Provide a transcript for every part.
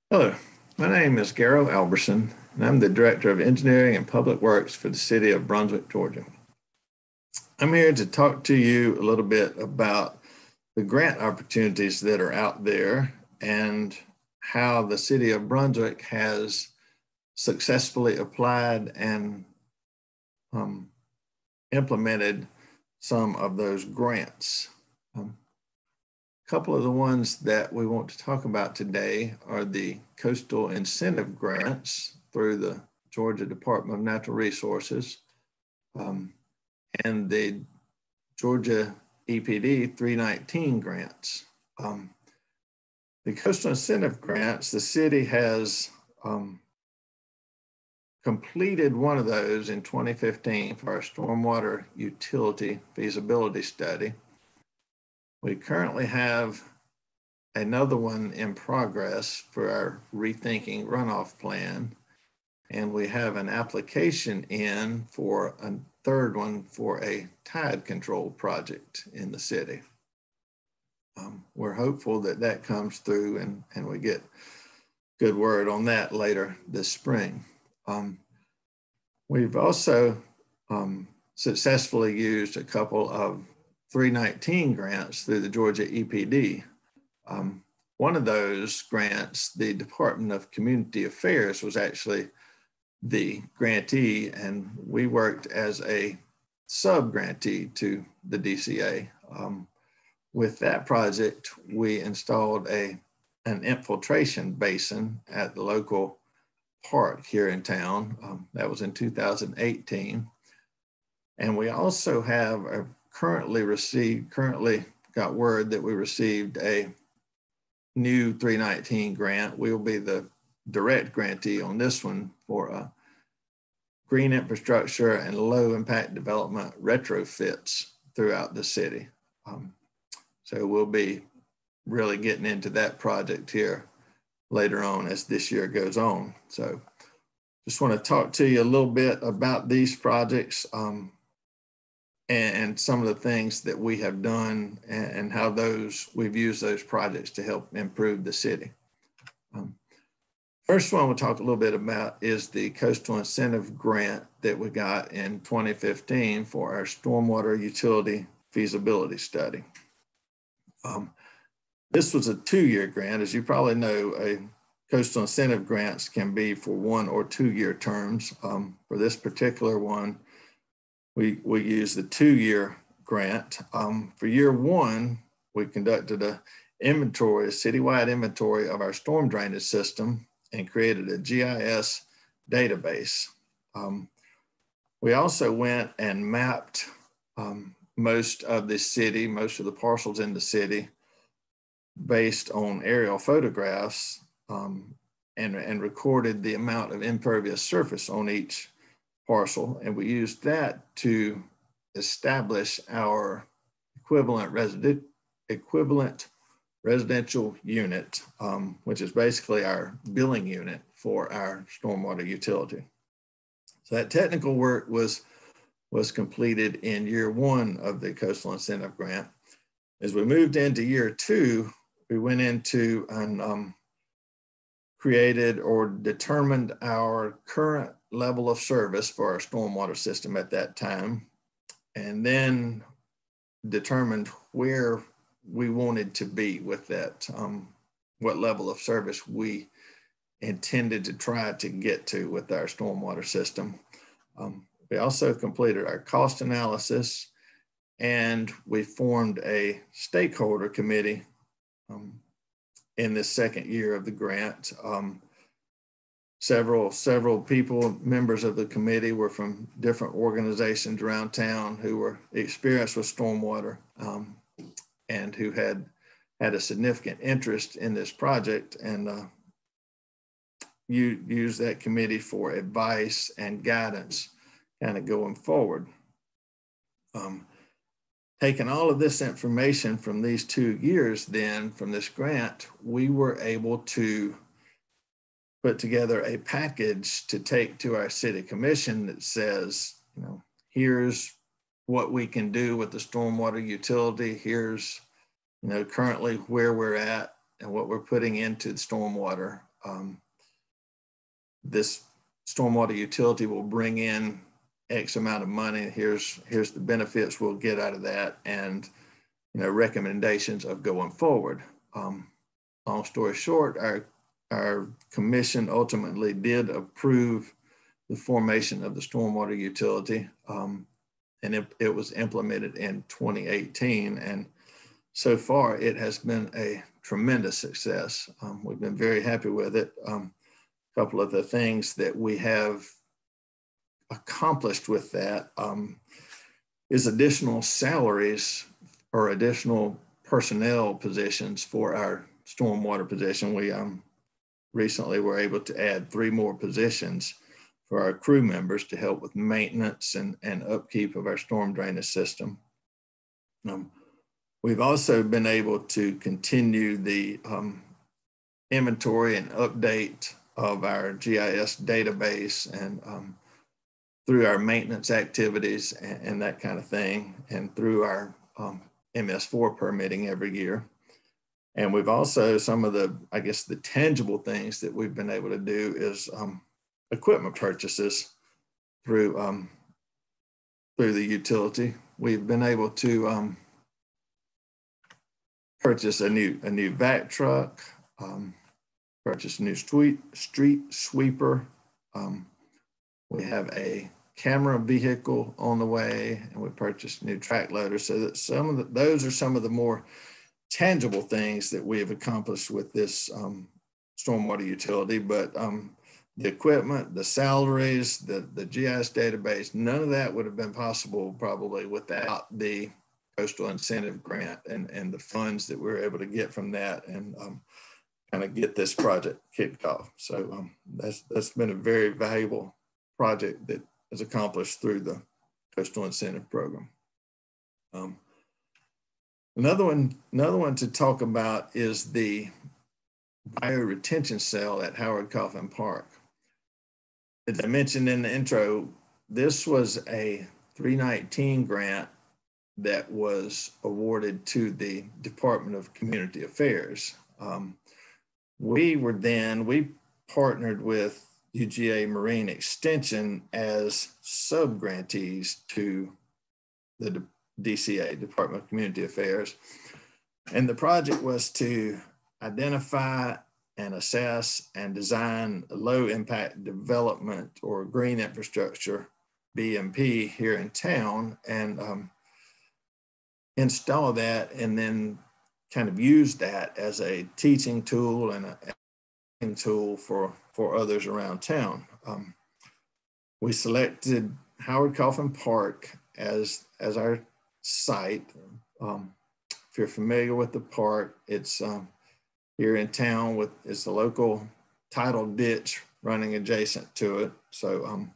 Hello, my name is Garrow Alberson, and I'm the Director of Engineering and Public Works for the City of Brunswick, Georgia. I'm here to talk to you a little bit about the grant opportunities that are out there and how the City of Brunswick has successfully applied and implemented some of those grants. A couple of the ones that we want to talk about today are the coastal incentive grants through the Georgia Department of Natural Resources and the Georgia EPD 319 grants. The coastal incentive grants, the city has completed one of those in 2015 for our Stormwater Utility Feasibility Study. We currently have another one in progress for our Rethinking Runoff Plan, and we have an application in for a third one for a tide control project in the city. We're hopeful that that comes through and we get good word on that later this spring. We've also successfully used a couple of 319 grants through the Georgia EPD. One of those grants, the Department of Community Affairs was actually the grantee, and we worked as a sub-grantee to the DCA. With that project, we installed an infiltration basin at the local park here in town. That was in 2018. And we also have currently got word that we received a new 319 grant. We will be the direct grantee on this one for green infrastructure and low impact development retrofits throughout the city. So we'll be really getting into that project here later on as this year goes on. So just want to talk to you a little bit about these projects and some of the things that we have done and how we've used those projects to help improve the city. First one we'll talk a little bit about is the coastal incentive grant that we got in 2015 for our Stormwater Utility Feasibility Study. This was a 2-year grant. As you probably know, a coastal incentive grants can be for 1 or 2-year terms. For this particular one, we used the 2-year grant. For year 1, we conducted a citywide inventory of our storm drainage system and created a GIS database. We also went and mapped most of the parcels in the city based on aerial photographs and recorded the amount of impervious surface on each parcel, and we used that to establish our equivalent residential unit, which is basically our billing unit for our stormwater utility. So that technical work was completed in year 1 of the coastal incentive grant. As we moved into year 2, we went into and created or determined our current level of service for our stormwater system at that time, and then determined where we wanted to be with that, what level of service we intended to try to get to with our stormwater system. We also completed our cost analysis, and we formed a stakeholder committee in this second year of the grant. Several people, members of the committee, were from different organizations around town who were experienced with stormwater and who had a significant interest in this project, and use that committee for advice and guidance kind of going forward. Taking all of this information from these 2 years then from this grant, we were able to put together a package to take to our city commission that says, here's what we can do with the stormwater utility. Here's, currently where we're at and what we're putting into the stormwater. this stormwater utility will bring in X amount of money. Here's the benefits we'll get out of that, and recommendations of going forward. Long story short, our commission ultimately did approve the formation of the stormwater utility, and it was implemented in 2018. And so far, it has been a tremendous success. We've been very happy with it. A couple of the things that we have accomplished with that is additional salaries or additional personnel positions for our stormwater position. We recently were able to add 3 more positions for our crew members to help with maintenance and upkeep of our storm drainage system. We've also been able to continue the inventory and update of our GIS database, and through our maintenance activities and that kind of thing, and through our MS4 permitting every year. And we've also, some of the, I guess, the tangible things that we've been able to do is equipment purchases through the utility. We've been able to purchase a new vac truck, purchase a new street sweeper. We have a camera vehicle on the way, and we purchased a new track loader. So that those are some of the more tangible things that we have accomplished with this stormwater utility. But the equipment, the salaries, the GIS database, none of that would have been possible probably without the coastal incentive grant and the funds that we were able to get from that, and kind of get this project kicked off. So that's been a very valuable project that is accomplished through the coastal incentive program. Another one to talk about is the bioretention cell at Howard Coffin Park. As I mentioned in the intro, this was a 319 grant that was awarded to the Department of Community Affairs. We partnered with UGA Marine Extension as sub-grantees to the DCA, Department of Community Affairs. And the project was to identify and assess and design low impact development or green infrastructure, BMP, here in town, and install that, and then kind of use that as a teaching tool and a tool for others around town. We selected Howard Coffin Park as our site. If you're familiar with the park, it's here in town it's a local tidal ditch running adjacent to it. So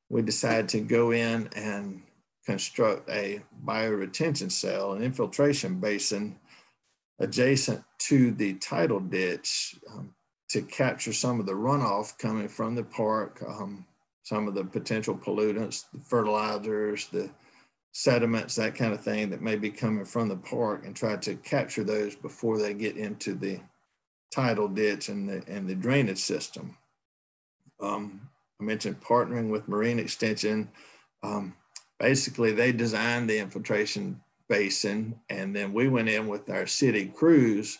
we decided to go in and construct a bioretention cell, an infiltration basin adjacent to the tidal ditch to capture some of the runoff coming from the park, some of the potential pollutants, the fertilizers, the sediments, that kind of thing that may be coming from the park, and try to capture those before they get into the tidal ditch and the drainage system. I mentioned partnering with Marine Extension. Basically, they designed the infiltration basin, and then we went in with our city crews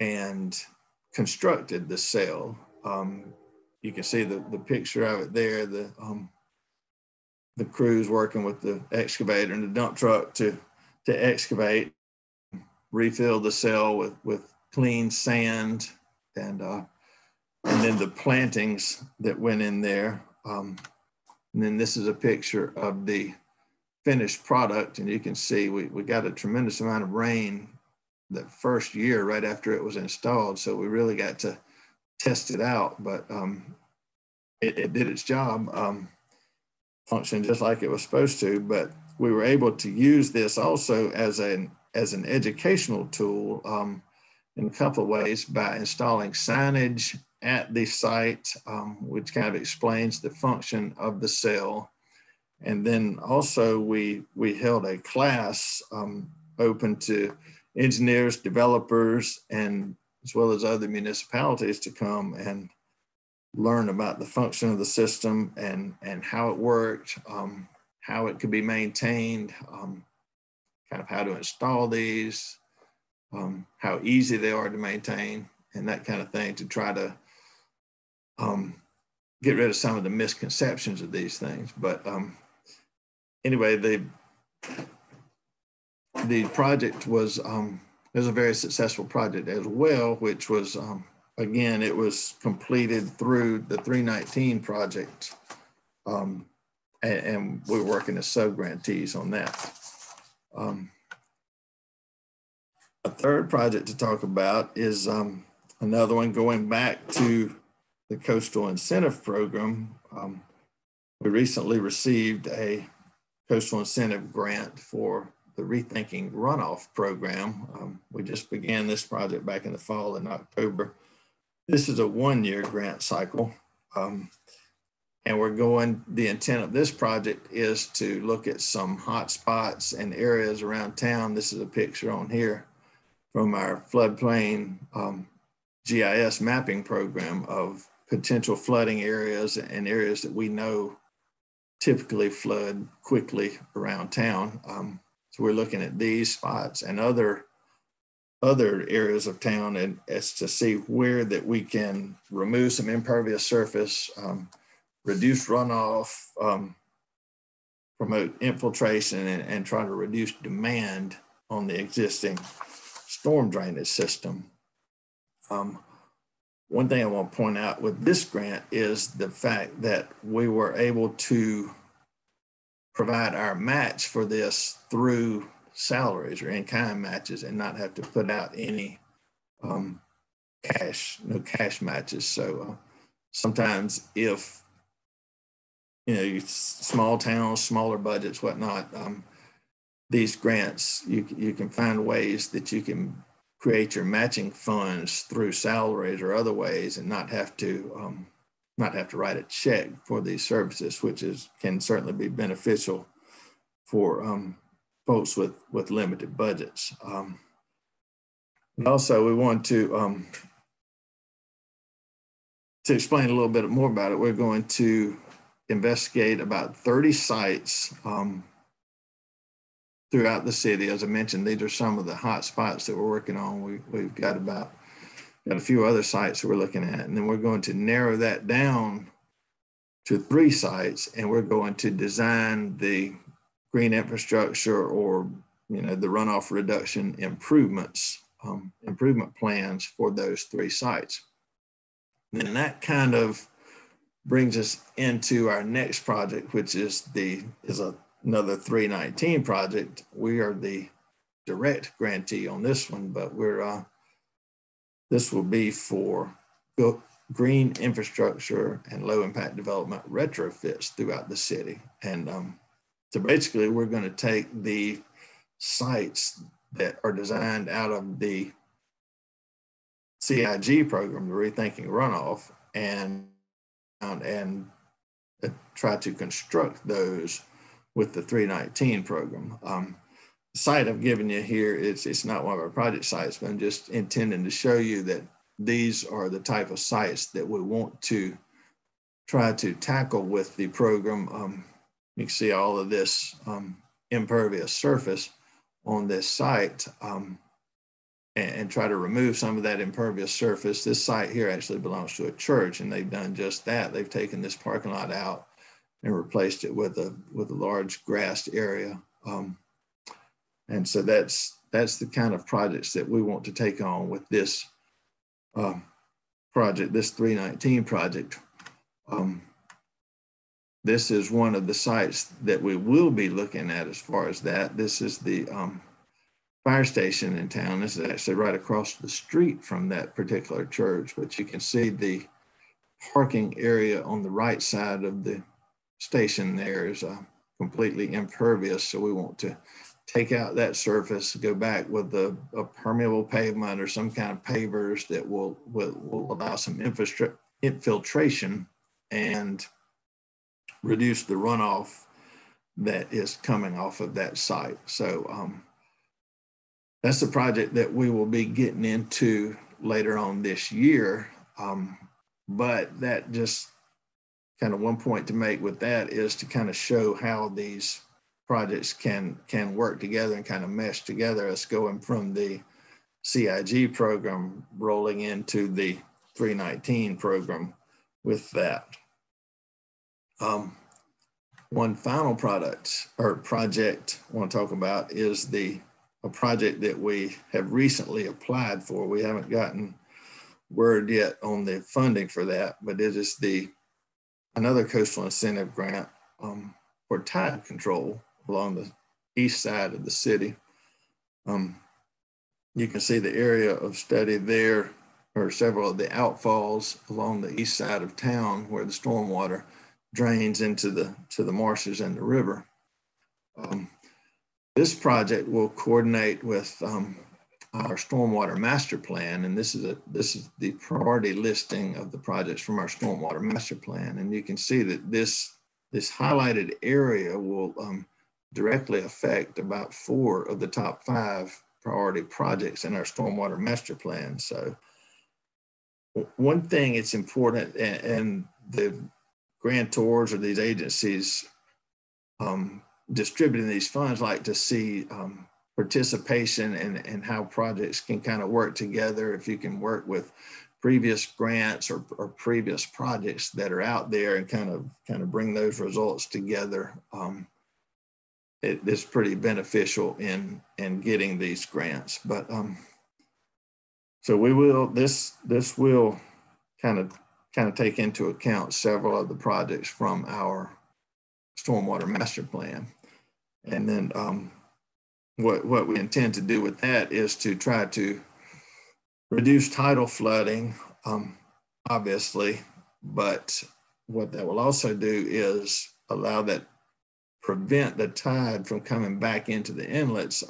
and constructed the cell. You can see the picture of it there, the crews working with the excavator and the dump truck to excavate, refill the cell with clean sand, and then the plantings that went in there. And then this is a picture of the finished product, and you can see we got a tremendous amount of rain that first year right after it was installed, so we really got to test it out, but it did its job, functioned just like it was supposed to. But we were able to use this also as an educational tool in a couple of ways, by installing signage at the site, which kind of explains the function of the cell. And then also we held a class open to engineers, developers, and as well as other municipalities to come and learn about the function of the system and how it worked, how it could be maintained, kind of how to install these, how easy they are to maintain, and that kind of thing, to try to get rid of some of the misconceptions of these things. But anyway, the project was a very successful project as well, which was, again, it was completed through the 319 project, and we're working as sub-grantees on that. A third project to talk about is another one going back to the Coastal Incentive Program. We recently received a Coastal Incentive Grant for the Rethinking Runoff Program. We just began this project back in the fall in October. This is a one-year grant cycle. And the intent of this project is to look at some hot spots and areas around town. This is a picture on here from our floodplain GIS mapping program of potential flooding areas and areas that we know typically flood quickly around town. So we're looking at these spots and other areas of town, and as to see where that we can remove some impervious surface, reduce runoff, promote infiltration, and try to reduce demand on the existing storm drainage system. One thing I want to point out with this grant is the fact that we were able to provide our match for this through salaries or in-kind matches and not have to put out any no cash matches. So sometimes if, small towns, smaller budgets, whatnot, these grants, you can find ways that you can create your matching funds through salaries or other ways and not have to write a check for these services, which can certainly be beneficial for folks with limited budgets. Also, we want to explain a little bit more about it. We're going to investigate about 30 sites throughout the city. As I mentioned, these are some of the hot spots that we're working on. We've got a few other sites that we're looking at, and then we're going to narrow that down to 3 sites, and we're going to design the green infrastructure or the runoff reduction improvement plans for those 3 sites. And that kind of brings us into our next project, which is another 319 project. We are the direct grantee on this one, but this will be for green infrastructure and low impact development retrofits throughout the city. And so basically we're going to take the sites that are designed out of the CIG program, the Rethinking Runoff, and try to construct those with the 319 program. The site I've given you here, it's not one of our project sites, but I'm just intending to show you that these are the type of sites that we want to try to tackle with the program. You can see all of this impervious surface on this site, and try to remove some of that impervious surface. This site here actually belongs to a church, and they've done just that. They've taken this parking lot out and replaced it with a large grassed area. And so that's the kind of projects that we want to take on with this project, this 319 project. This is one of the sites that we will be looking at as far as that. This is the fire station in town. This is actually right across the street from that particular church, but you can see the parking area on the right side of the station there is completely impervious. So we want to take out that surface, go back with a permeable pavement or some kind of pavers that will allow some infiltration and reduce the runoff that is coming off of that site. So that's the project that we will be getting into later on this year. But that just kind of one point to make with that is to kind of show how these projects can work together and kind of mesh together. Us going from the CIG program rolling into the 319 program with that. One final project I want to talk about is a project that we have recently applied for. We haven't gotten word yet on the funding for that, but it is another coastal incentive grant for tide control along the east side of the city. You can see the area of study there, or several of the outfalls along the east side of town where the stormwater drains into the marshes and the river. This project will coordinate with our stormwater master plan, and this is the priority listing of the projects from our stormwater master plan. And you can see that this highlighted area will directly affect about 4 of the top 5 priority projects in our stormwater master plan. So one thing it's important, and the grantors or these agencies distributing these funds like to see participation and how projects can kind of work together. If you can work with previous grants or previous projects that are out there and kind of bring those results together, it's pretty beneficial in getting these grants. But so this will kind of take into account several of the projects from our stormwater master plan. And then what we intend to do with that is to try to reduce tidal flooding, obviously, but what that will also do is prevent the tide from coming back into the inlets,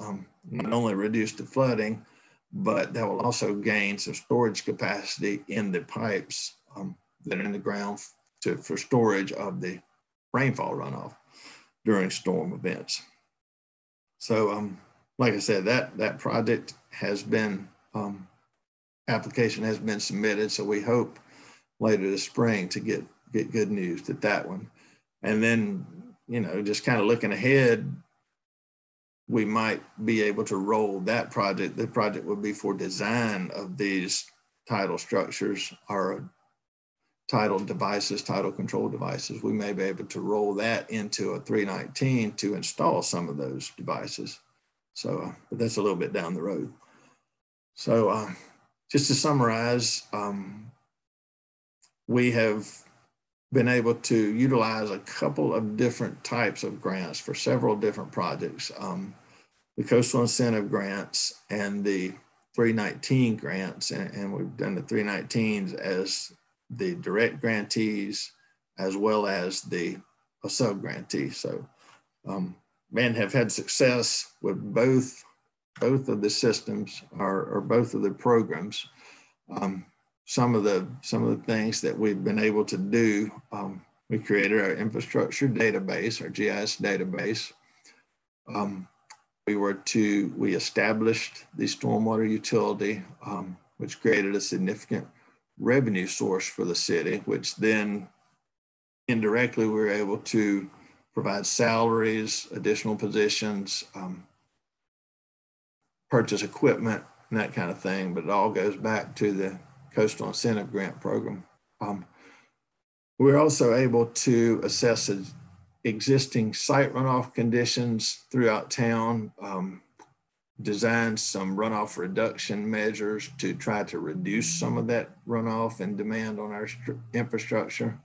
not only reduce the flooding, but that will also gain some storage capacity in the pipes that are in the ground for storage of the rainfall runoff during storm events. So like I said, that project has been, application has been submitted. So we hope later this spring to get good news that one. And then, just kind of looking ahead, we might be able to roll that project. The project would be for design of these tidal structures or tidal devices, tidal control devices. We may be able to roll that into a 319 to install some of those devices. So, but that's a little bit down the road. So just to summarize, we have been able to utilize a couple of different types of grants for several different projects. The coastal incentive grants and the 319 grants, and we've done the 319s as the direct grantees as well as a sub-grantee. So and have had success with both of the systems or both of the programs. Some of the things that we've been able to do, we created our infrastructure database, our GIS database. We established the stormwater utility, which created a significant revenue source for the city, which then indirectly we were able to provide salaries, additional positions, purchase equipment, and that kind of thing. But it all goes back to the coastal incentive grant program. We're also able to assess existing site runoff conditions throughout town, design some runoff reduction measures to try to reduce some of that runoff and demand on our infrastructure,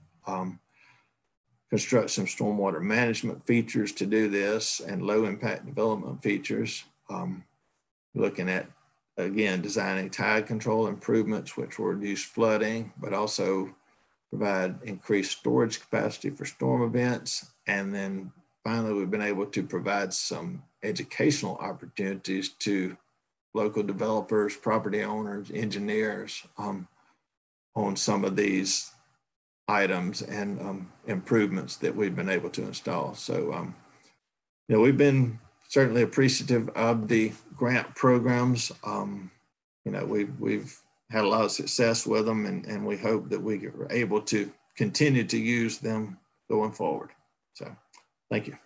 construct some stormwater management features to do this and low impact development features. Looking at, again, designing tide control improvements, which will reduce flooding, but also provide increased storage capacity for storm events. And then finally, we've been able to provide some educational opportunities to local developers, property owners, engineers on some of these items and improvements that we've been able to install. So, we've been certainly appreciative of the grant programs. We've had a lot of success with them, and we hope that we are able to continue to use them going forward. So thank you.